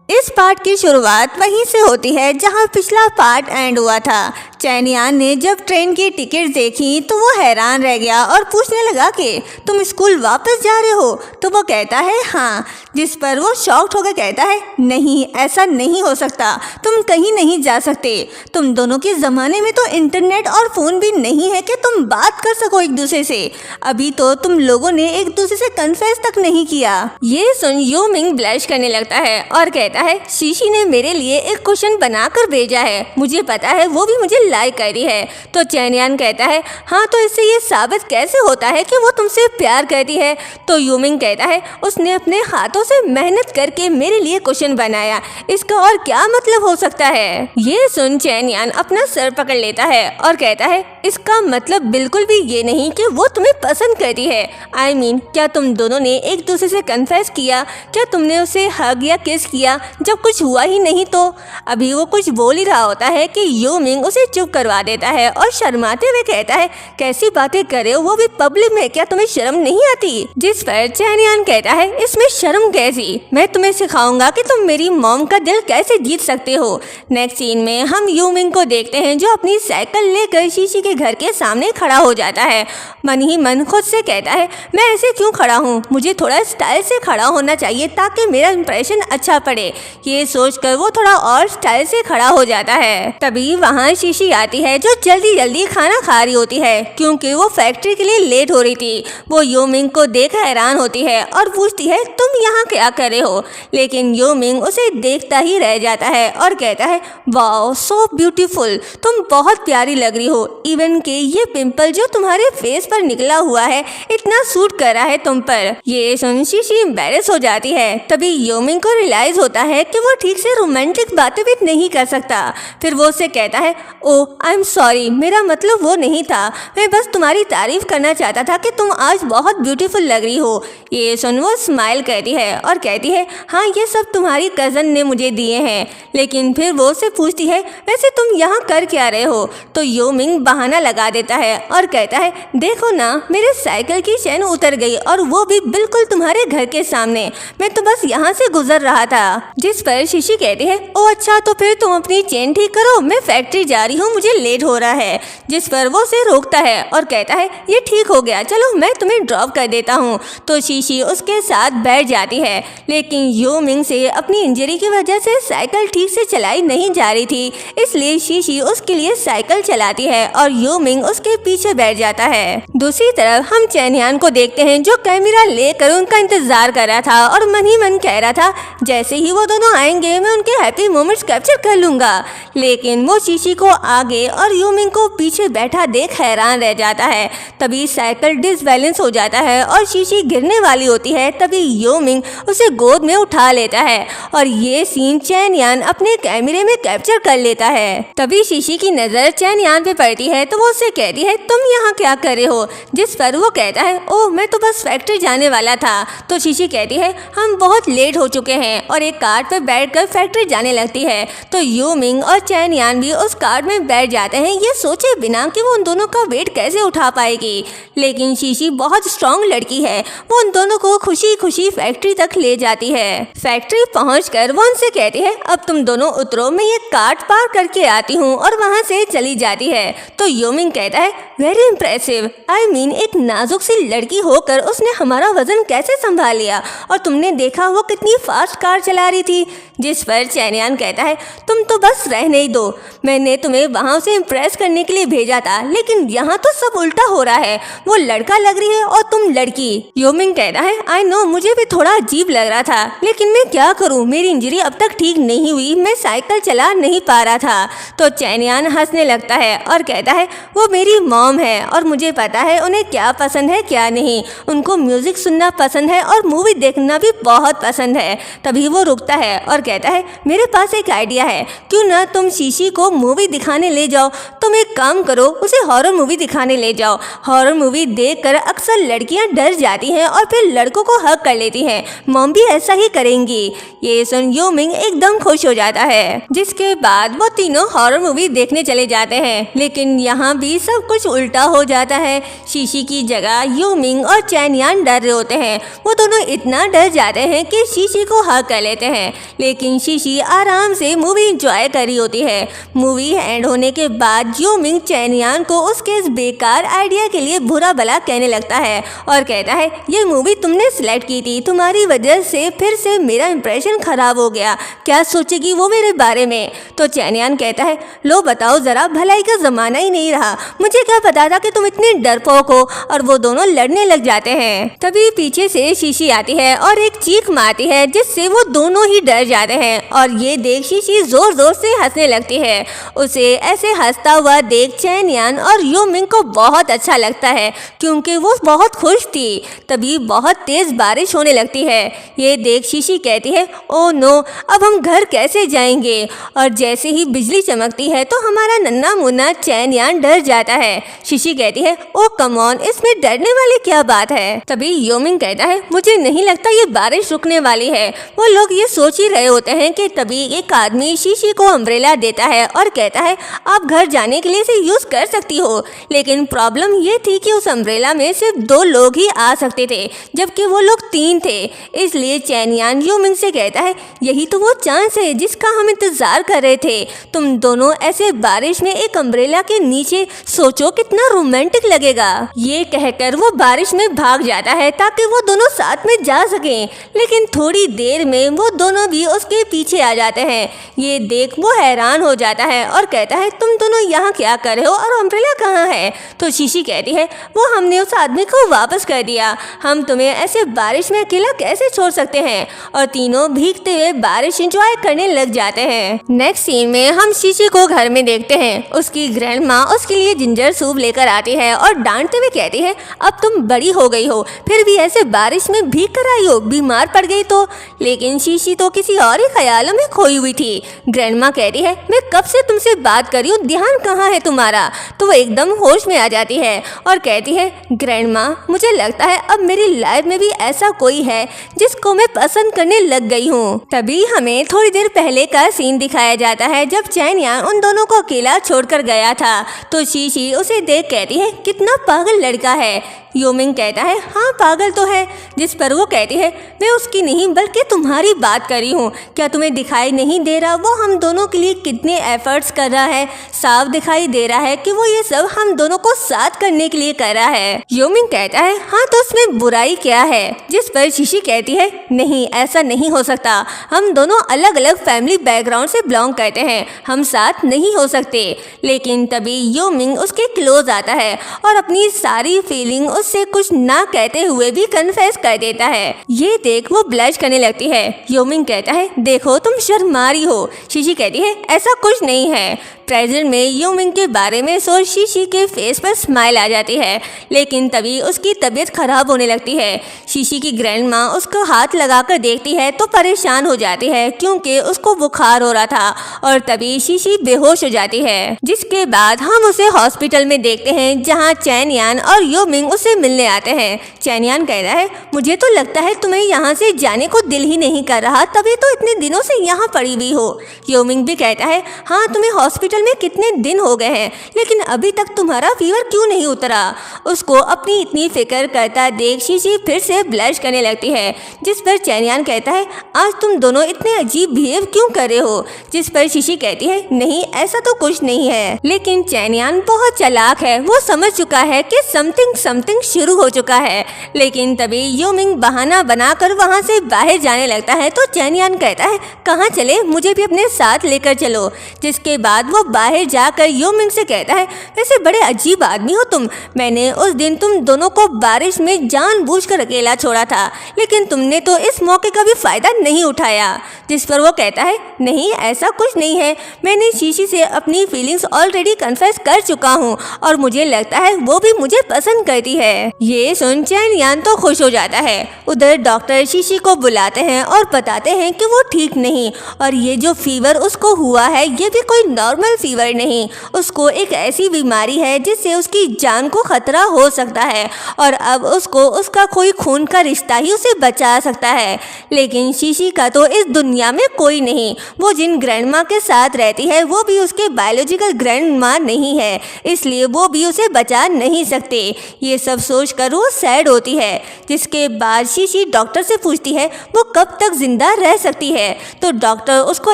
इस पार्ट की शुरुआत वहीं से होती है जहां पिछला पार्ट एंड हुआ था। चैनयान ने जब ट्रेन की टिकट देखी तो वो हैरान रह गया और पूछने लगा कि तुम स्कूल वापस जा रहे हो? तो वो कहता है हाँ, जिस पर वो शॉक्ड होकर कहता है नहीं, ऐसा नहीं हो सकता, तुम कहीं नहीं जा सकते। तुम दोनों के ज़माने में तो इंटरनेट और फ़ोन भी नहीं है कि तुम बात कर सको एक दूसरे से। अभी तो तुम लोगों ने एक दूसरे से कन्फेस तक नहीं किया। ये सुन यू मिंग ब्लश करने लगता है और कहता है शीशी ने मेरे लिए एक क्वेश्चन बनाकर भेजा है, मुझे पता है वो भी मुझे लाइक कर रही है। तो चैनयान कहता है हाँ, तो इससे ये साबित कैसे होता है कि वो तुमसे प्यार करती है? तो यू मिंग कहता है उसने अपने हाथों से मेहनत करके मेरे लिए क्वेश्चन बनाया, इसका और क्या मतलब हो सकता है? ये सुन चैनयान अपना सर पकड़ लेता है और कहता है इसका मतलब बिल्कुल भी ये नहीं कि वो तुम्हें पसंद करती है। I mean, क्या तुम दोनों ने एक दूसरे से कन्फेस किया? क्या तुमने उसे हग या किस किया जब कुछ हुआ ही नहीं? तो अभी वो कुछ बोल ही रहा होता है कि यू मिंग उसे चुप करवा देता है और शर्माते हुए कहता है कैसी बातें करे हो, वो भी पब्लिक में, क्या तुम्हें शर्म नहीं आती? जिस पर चैनयान कहता है इसमें शर्म कैसी, मैं तुम्हें सिखाऊंगा कि तुम मेरी मॉम का दिल कैसे जीत सकते हो। नेक्स्ट सीन में हम यू मिंग को देखते हैं जो अपनी साइकिल लेकर शीशी के घर के सामने खड़ा हो जाता है। मन ही मन खुद से कहता है मैं ऐसे क्यों खड़ा हूँ, मुझे थोड़ा स्टाइल से खड़ा होना चाहिए ताकि मेरा इंप्रेशन अच्छा पड़े। ये सोचकर वो थोड़ा और स्टाइल से खड़ा हो जाता है। तभी वहाँ शीशी आती है जो जल्दी जल्दी खाना खा रही होती है क्योंकि वो फैक्ट्री के लिए लेट हो रही थी। वो यू मिंग को देख हैरान होती है और पूछती है तुम यहाँ क्या कर रहे हो? लेकिन यू मिंग उसे देखता ही रह जाता है और कहता है वाओ सो ब्यूटीफुल, तुम बहुत प्यारी लग रही हो। इवन के ये पिंपल जो तुम्हारे फेस पर निकला हुआ है इतना सूट कर रहा है तुम पर। ये सुन शीशी एम्बैरेस हो जाती है। तभी यू मिंग को रियलाइज होता है कि वो ठीक से रोमांटिक बातें भी नहीं कर सकता। फिर वो उसे कहता है ओ आई एम सॉरी, मेरा मतलब वो नहीं था, मैं बस तुम्हारी तारीफ करना चाहता था कि तुम आज बहुत ब्यूटीफुल लग रही हो। ये सुन वो स्माइल करती है और कहती है हाँ, ये सब तुम्हारी कज़न ने मुझे दिए हैं। लेकिन फिर वो उसे पूछती है वैसे तुम यहाँ कर क्या रहे हो? तो यू मिंग बहाना लगा देता है और कहता है देखो ना, मेरे साइकिल की चेन उतर गई और वो भी बिल्कुल तुम्हारे घर के सामने, मैं तो बस यहाँ से गुजर रहा था। जिस पर शीशी कहती है ओ अच्छा, तो फिर तुम अपनी चेन ठीक करो, मैं फैक्ट्री जा रही हूँ, मुझे लेट हो रहा है। जिस पर वो उसे रोकता है और कहता है ये ठीक हो गया, चलो मैं तुम्हें ड्रॉप कर देता हूँ। तो शीशी उसके साथ बैठ जाती है। लेकिन यू मिंग से अपनी इंजरी की वजह से साइकिल ठीक से चलाई नहीं जा रही थी, इसलिए शीशी उसके लिए साइकिल चलाती है और यू मिंग उसके पीछे बैठ जाता है। दूसरी तरफ हम चैनयान को देखते हैं जो कैमरा लेकर उनका इंतजार कर रहा था और मन ही मन कह रहा था जैसे ही वो दोनों आएंगे मैं उनके हैप्पी मोमेंट्स कैप्चर कर लूंगा। लेकिन वो शीशी को आगे और यू मिंग को पीछे बैठा देख हैरान रह जाता है। तभी साइकिल डिसबैलेंस हो जाता है और शीशी गिरने वाली होती है। तभी यू मिंग उसे गोद में उठा लेता है और ये सीन चैनयान अपने कैमरे में कैप्चर कर लेता है। तभी शीशी की नजर चैनयान पे पड़ती है तो वो उससे कहती है तुम यहाँ क्या कर रहे हो? जिस पर वो कहता है ओह मैं तो बस फैक्ट्री जाने वाला था। तो शीशी कहती है हम बहुत लेट हो चुके हैं और एक कार्ट पर बैठकर फैक्ट्री जाने लगती है। तो यू मिंग और चैनयान भी उस कार्ट में बैठ जाते हैं, ये सोचे बिना कि वो उन दोनों का वेट कैसे उठा पाएगी। लेकिन शीशी बहुत स्ट्रॉन्ग लड़की है, वो उन दोनों को खुशी खुशी फैक्ट्री तक ले जाती है। फैक्ट्री पहुंचकर वो उनसे कहती है अब तुम दोनों उतरो, मैं ये कार्ट पार करके आती हूँ, और वहाँ से चली जाती है। तो यू मिंग कहता है वेरी इम्प्रेसिव, आई मीन एक नाजुक सी लड़की होकर उसने हमारा वजन कैसे संभाल लिया, और तुमने देखा वो कितनी फास्ट कार चला रही थी। जिस पर चैनयान कहता है तुम तो बस रहने ही दो, मैंने तुम्हें वहाँ से इम्प्रेस करने के लिए भेजा था, लेकिन यहाँ तो सब उल्टा हो रहा है, वो लड़का लग रही है और तुम लड़की। यू मिंग कहता है आई नो, मुझे भी थोड़ा अजीब लग रहा था, लेकिन मैं क्या करूँ, मेरी इंजरी अब तक ठीक नहीं हुई, मैं साइकिल चला नहीं पा रहा था। तो चैनयान हंसने लगता है और कहता है वो मेरी मॉम है और मुझे पता है उन्हें क्या पसंद है क्या नहीं, उनको म्यूजिक सुनना पसंद है और मूवी देखना भी बहुत पसंद है। तभी वो रुकता है और कहता है मेरे पास एक आइडिया है, क्यों ना तुम शीशी को मूवी दिखाने दिखाने ले जाओ। तुम एक काम करो, उसे हॉरर मूवी दिखाने ले जाओ। हॉरर मूवी देखकर अक्सर लड़कियां डर जाती हैं और फिर लड़कों को हक कर लेती हैं। मॉम भी ऐसा ही करेंगी। ये सुन यो मिंग एकदम खुश हो जाता है, जिसके बाद वो तीनों हॉरर मूवी देखने चले जाते हैं। लेकिन यहाँ भी सब कुछ उल्टा हो जाता है। शीशी की जगह यो मिंग और चैन यान डर रहे होते हैं। वो दोनों इतना डर जाते हैं कि शीशी को हक कर लेते हैं, लेकिन शीशी आराम से मूवी एंजॉय कर रही होती है। मूवी एंड होने के बाद यो मिंग चैन यान को उसके इस बेकार आइडिया के लिए बुरा भला कहने लगता है और कहता है, ये मूवी तुमने सिलेक्ट की थी, तुम्हारी वजह से फिर से मेरा इंप्रेशन खराब हो गया, क्या सोचेगी वो मेरे बारे में। तो चैन यान कहता है, लो बताओ जरा, भलाई का जमाना ही नहीं रहा, मुझे क्या पता था कि तुम इतने डरपोक हो। और वो दोनों लड़ने लग जाते हैं। तभी पीछे से शीशी आती है और एक चीख मारती है, जिससे वो दोनों ही डर जाते हैं। और ये देख शीशी जोर जोर से हंसने लगती है। उसे ऐसे हंसता हुआ देख चैन यान और यो मिंग को बहुत अच्छा लगता है, क्योंकि वो बहुत खुश थी। तभी बहुत तेज बारिश होने लगती है। ये देख शीशी कहती है, ओ नो, अब हम घर कैसे जाएंगे। और जैसे ही बिजली चमकती है तो हमारा नन्हा मुन्ना चैन यान डर जाता है। शीशी कहती है, ओ कम ऑन, इसमें डरने वाली क्या बात है। तभी यो मिंग कहता है, मुझे नहीं लगता ये बारिश रुकने वाली है। वो लोग ये सोच ही रहे होते हैं कि तभी एक आदमी शीशी को अम्ब्रेला देता है और कहता है, आप घर जाने के लिए इसे यूज कर सकती हो। लेकिन प्रॉब्लम ये थी कि उस अम्ब्रेला में सिर्फ 2 लोग ही आ सकते थे, जबकि वो लोग 3 थे। इसलिए चैन यान यो मिंग से कहता है, यही तो वो चांस है जिसका हम इंतजार कर रहे थे। तुम दोनों ऐसे बारिश में एक अम्ब्रेला के नीचे, सोचो कितना रोमांटिक लगेगा। ये कहकर वो बारिश में भाग जाता है ताकि वो दोनों साथ में जा सकें। लेकिन थोड़ी देर में वो दोनों भी उसके पीछे आ जाते हैं। ये देख वो हैरान हो जाता है और कहता है, तुम दोनों यहाँ क्या कर रहे हो और अम्ब्रेला कहाँ है। तो शीशी कहती है, वो हमने उस आदमी को वापस कर दिया, हम तुम्हें ऐसे बारिश में अकेला कैसे छोड़ सकते हैं। और तीनों भीगते हुए बारिश एंजॉय करने लग जाते हैं। नेक्स्ट सीन में हम शीशी को घर में देखते हैं। उसकी ग्रैंड माँ उसके लिए जिंजर सूप लेकर आती है और डांटते हुए कहती है, अब तुम बड़ी हो गई हो, फिर भी ऐसे बारिश में भीग कर आई हो, बीमार पड़ गई तो। लेकिन शीशी तो किसी और ही ख्यालों में खोई हुई थी। ग्रैंड माँ कहती है, मैं कब से तुमसे बात कर रही हूँ, ध्यान कहाँ है तुम्हारा। तो वो एकदम होश में आ जाती है और कहती है, ग्रैंड माँ, मुझे लगता है अब मेरी लाइफ में भी ऐसा कोई है जिसको मैं पसंद करने लग गई हूँ। तभी हमें थोड़ी देर पहले का सीन दिखाया जाता है, जब चैन यान उन दोनों को अकेला छोड़कर गया था। तो शीशी उसे देख कहती है, कितना पागल लड़का है। यो मिंग कहता है, हाँ पागल तो है। जिस पर वो कहती है, मैं उसकी नहीं बल्कि तुम्हारी बात कर रही हूँ, क्या तुम्हें दिखाई नहीं दे रहा वो हम दोनों के लिए कितने एफर्ट्स कर रहा है। साफ दिखाई दे रहा है कि वो ये सब हम दोनों को साथ करने के लिए कर रहा है। यो मिंग कहता है, हाँ तो उसमें बुराई क्या है। जिस पर शीशी कहती है, नहीं ऐसा नहीं हो सकता, हम दोनों अलग अलग फैमिली बैकग्राउंड से बिलोंग करते हैं, हम साथ नहीं हो सकते। लेकिन तभी यो मिंग उसके क्लोज आता है और अपनी सारी फीलिंग उससे कुछ ना कहते हुए भी कन्फेस कर देता है। ये देख वो ब्लश करने लगती है। यो मिंग कहता है, देखो तुम शर्मा रही हो। शीशी कहती है, ऐसा कुछ नहीं है। प्रेजेंट में यो मिंग के बारे में सोच शीशी के फेस पर स्माइल आ जाती है। लेकिन तभी उसकी तबीयत खराब होने लगती है। शीशी की ग्रैंड माँ उसको हाथ लगाकर देखती है तो परेशान हो जाती है, क्योंकि उसको बुखार हो रहा था। और तभी शीशी बेहोश हो जाती है। जिसके बाद हम उसे हॉस्पिटल में देखते हैं, जहाँ चैन यान और यो मिंग उसे मिलने आते हैं। चैन यान कहता है, मुझे तो लगता है तुम्हें यहाँ से जाने को दिल ही नहीं कर रहा, तभी तो इतने दिनों से यहाँ पड़ी हुई हो। यो मिंग भी कहता है, हाँ तुम्हें हॉस्पिटल में कितने दिन हो गए हैं, लेकिन अभी तक तुम्हारा फीवर क्यों नहीं उतरा। उसको अपनी इतनी फिक्र करता देख शीशी फिर से ब्लश करने लगती है। जिस पर चैन यान कहता है, आज तुम दोनों इतने अजीब बिहेव क्यों कर रहे हो। जिस पर शीशी कहती है, नहीं ऐसा तो कुछ नहीं है। लेकिन चैन यान बहुत चालाक है, वो समझ चुका है कि समथिंग शुरू हो चुका है। लेकिन तभी यो मिंग बहाना बनाकर वहाँ से बाहर जाने लगता है। तो चैन यान कहता है, कहाँ चले, मुझे भी अपने साथ लेकर चलो। जिसके बाद वो बाहर जाकर यो मिंग से कहता है, वैसे बड़े अजीब आदमी हो तुम, मैंने उस दिन तुम दोनों को बारिश में जानबूझकर अकेला छोड़ा था, लेकिन तुमने तो इस मौके का भी फायदा नहीं उठाया। जिस पर वो कहता है नहीं ऐसा कुछ नहीं है, मैंने शीशी से अपनी फीलिंग्स ऑलरेडी कन्फेस कर चुका हूँ और मुझे लगता है वो भी मुझे पसंद करती है। ये सुन चैन यान तो खुश हो जाता है। उधर डॉक्टर शीशी को बुलाते हैं और बताते हैं कि वो ठीक नहीं और ये जो फीवर उसको हुआ है ये भी कोई नॉर्मल फीवर नहीं, उसको एक ऐसी बीमारी है जिससे उसकी जान को खतरा हो सकता है और अब उसको उसका कोई खून का रिश्ता ही उसे बचा सकता है। लेकिन शीशी का तो इस दुनिया में कोई नहीं, वो जिन ग्रैंडमा के साथ रहती है वो भी उसके बायोलॉजिकल ग्रैंडमा नहीं है, इसलिए वो भी उसे बचा नहीं सकते। ये सब सोचकर वो सैड होती है। जिसके बाद शीशी डॉक्टर से पूछती है वो कब तक जिंदा रह सकती है, तो डॉक्टर उसको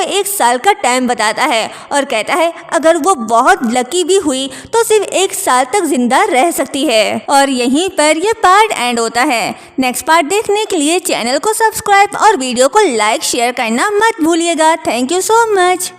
1 साल का टाइम बताता है और कहता है अगर वो बहुत लकी भी हुई तो सिर्फ 1 साल तक जिंदा रह सकती है। और यहीं पर ये पार्ट एंड होता है। नेक्स्ट पार्ट देखने के लिए चैनल को सब्सक्राइब और वीडियो को लाइक शेयर करना मत भूलिएगा। Thank you so much.